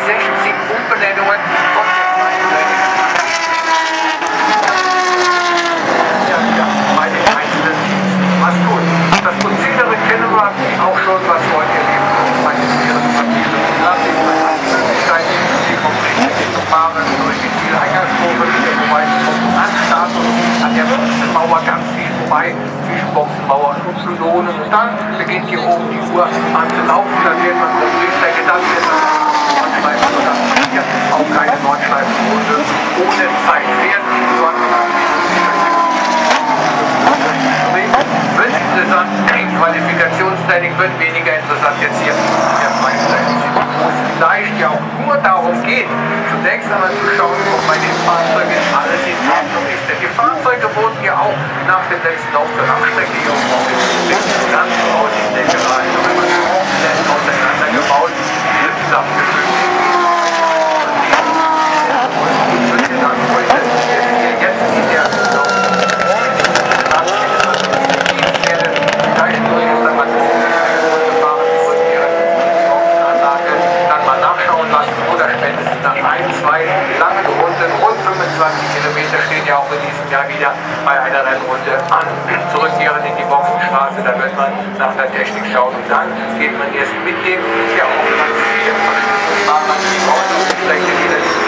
60 Umbenennungen von der bei den einzelnen Teams. Was gut. Das Prozedere kennen wir auch schon, was heute erlebt wird. Bei den mehreren Papieren und Grafiken, die vom Richtlinie fahren durch die Zieleingangskurve, wobei die vom Anstarten an der Boxenmauer ganz viel vorbei, zwischen Boxenmauer und Pylonen. Und dann beginnt hier oben die Uhr an zu laufen, dann wird man zur Briefstrecke, dann wird man auch keine Nordschleifenrunde ohne Zeit werden, sondern interessant, Qualifikationstraining wird weniger interessant jetzt hier in der Freizeit. Wo es vielleicht ja auch nur darum geht, zunächst einmal zu schauen, ob bei den Fahrzeugen alles in Ordnung ist. Denn die Fahrzeuge wurden ja auch nach dem letzten Lauf der Langstrecke hier ganz raus in der Garage, wenn man komplett auseinandergebaut, Lippen abgeschüttet. Rund 25 Kilometer stehen ja auch in diesem Jahr wieder bei einer Rennrunde an. Zurückkehren in die Boxenstraße, da wird man nach der Technik schauen und dann geht man erst mit dem, ja auch Platz 4 von den Fahrern, die Autos, die